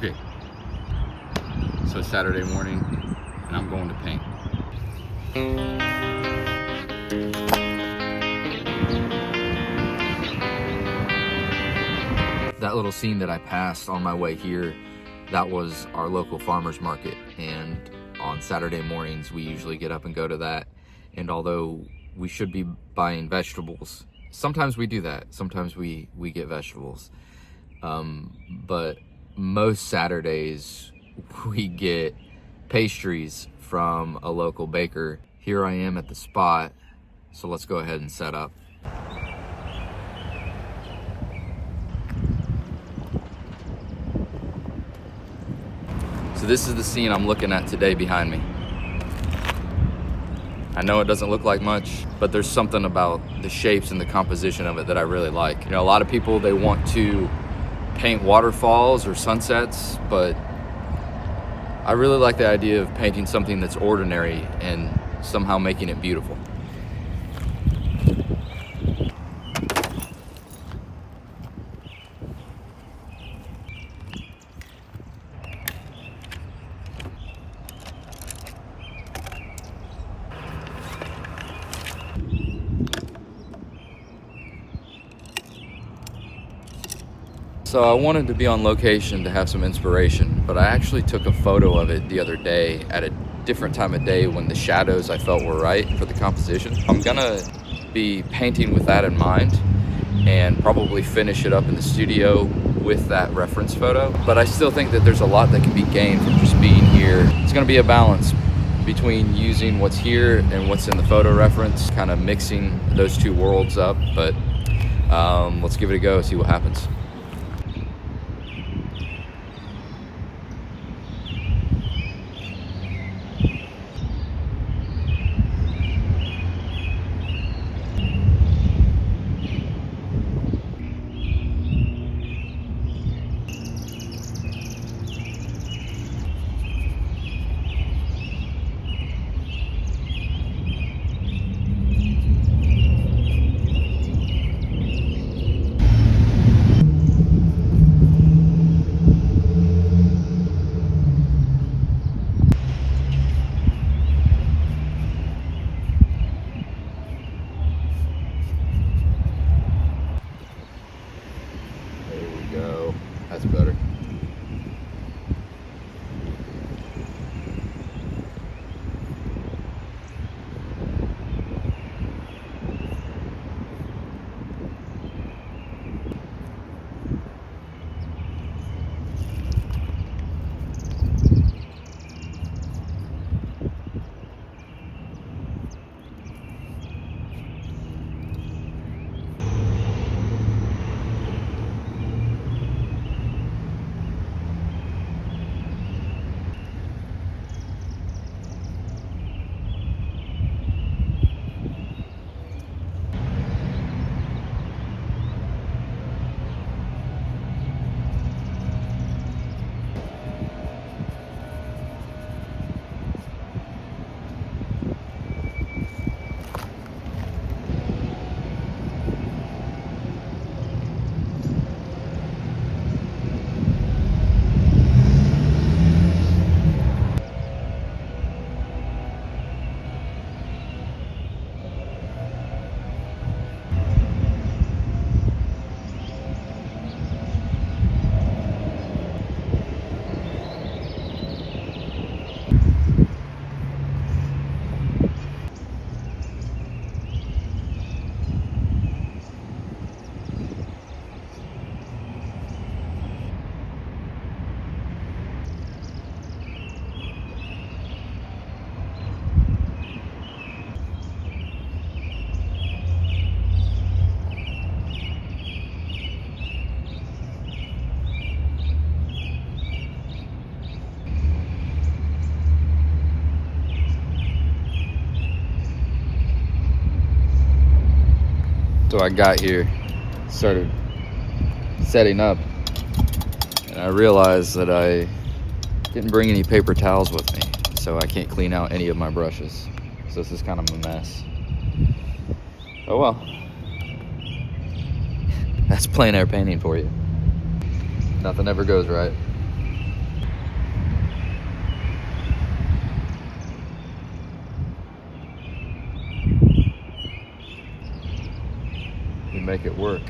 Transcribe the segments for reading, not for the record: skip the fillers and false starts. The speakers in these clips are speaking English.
Okay, so it's Saturday morning and I'm going to paint. That little scene that I passed on my way here, that was our local farmer's market, and on Saturday mornings we usually get up and go to that. And although we should be buying vegetables, sometimes we do that, sometimes we get vegetables, but most Saturdays we get pastries from a local baker. Here I am at the spot, so let's go ahead and set up. So this is the scene I'm looking at today behind me. I know it doesn't look like much, but there's something about the shapes and the composition of it that I really like. You know, a lot of people, they want to paint waterfalls or sunsets, but I really like the idea of painting something that's ordinary and somehow making it beautiful. So I wanted to be on location to have some inspiration, but I actually took a photo of it the other day at a different time of day when the shadows I felt were right for the composition. I'm gonna be painting with that in mind and probably finish it up in the studio with that reference photo. But I still think that there's a lot that can be gained from just being here. It's gonna be a balance between using what's here and what's in the photo reference, kind of mixing those two worlds up, but let's give it a go, see what happens. Go. That's better. So I got here, started setting up, and I realized that I didn't bring any paper towels with me, so I can't clean out any of my brushes. So this is kind of a mess. Oh well. That's plein air painting for you. Nothing ever goes right. make it work.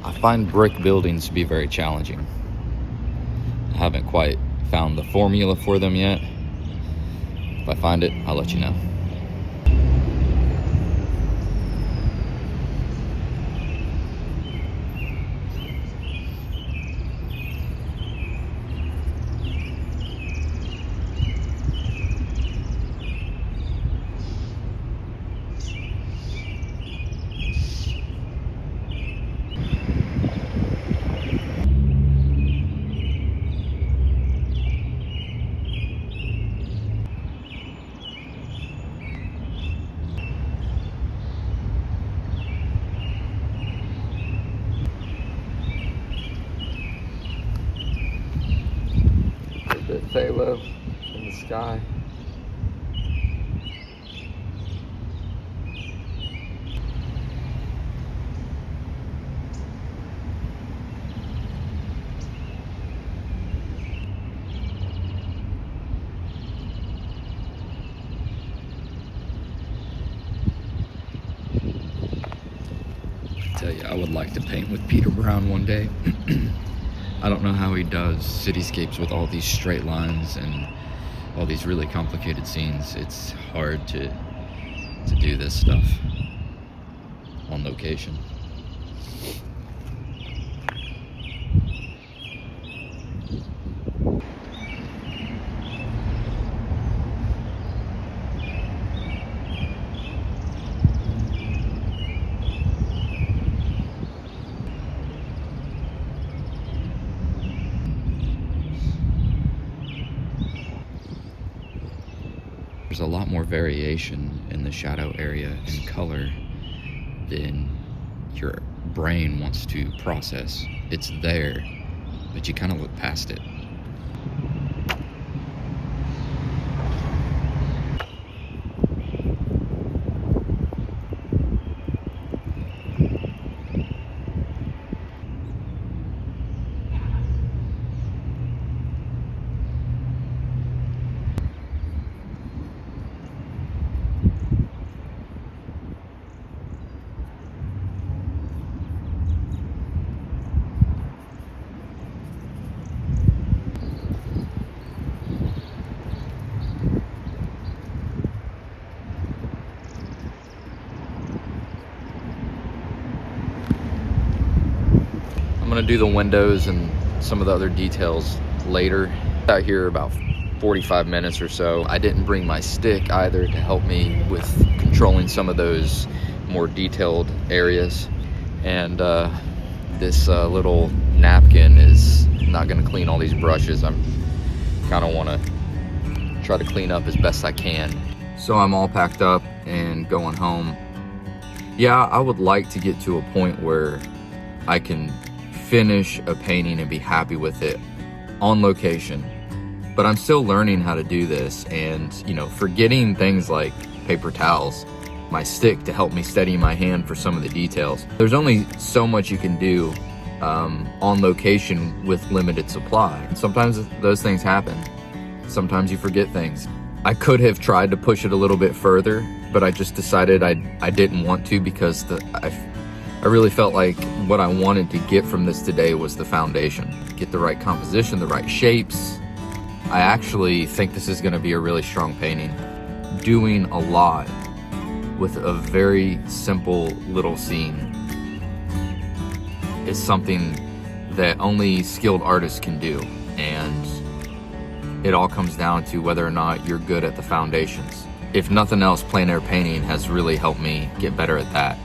I find brick buildings to be very challenging. I haven't quite found the formula for them yet. If I find it, I'll let you know. Phalo in the sky. I tell you, I would like to paint with Peter Brown one day. I don't know how he does cityscapes with all these straight lines and all these really complicated scenes. It's hard to do this stuff on location. There's a lot more variation in the shadow area and color than your brain wants to process. It's there, but you kind of look past it. I'm gonna do the windows and some of the other details later. Out here about 45 minutes or so. I didn't bring my stick either to help me with controlling some of those more detailed areas. And this little napkin is not gonna clean all these brushes. I'm kinda wanna try to clean up as best I can. So I'm all packed up and going home. Yeah, I would like to get to a point where I can finish a painting and be happy with it on location, but I'm still learning how to do this, and forgetting things like paper towels, my stick to help me steady my hand for some of the details. There's only so much you can do on location with limited supply. Sometimes those things happen. Sometimes you forget things. I could have tried to push it a little bit further, but I just decided I didn't want to, because I really felt like what I wanted to get from this today was the foundation. Get the right composition, the right shapes. I actually think this is gonna be a really strong painting. Doing a lot with a very simple little scene is something that only skilled artists can do. And it all comes down to whether or not you're good at the foundations. If nothing else, plein air painting has really helped me get better at that.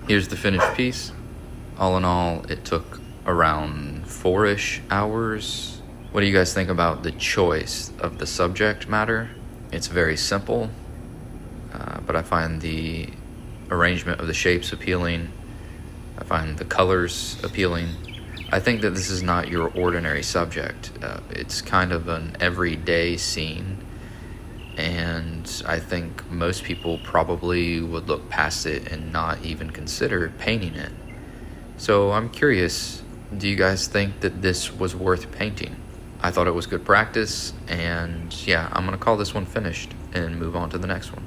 Here's the finished piece. All in all, it took around 4-ish hours. What do you guys think about the choice of the subject matter? It's very simple, but I find the arrangement of the shapes appealing. I find the colors appealing. I think that this is not your ordinary subject. It's kind of an everyday scene, and I think most people probably would look past it and not even consider painting it. So I'm curious, do you guys think that this was worth painting? I thought it was good practice, and yeah, I'm gonna call this one finished and move on to the next one.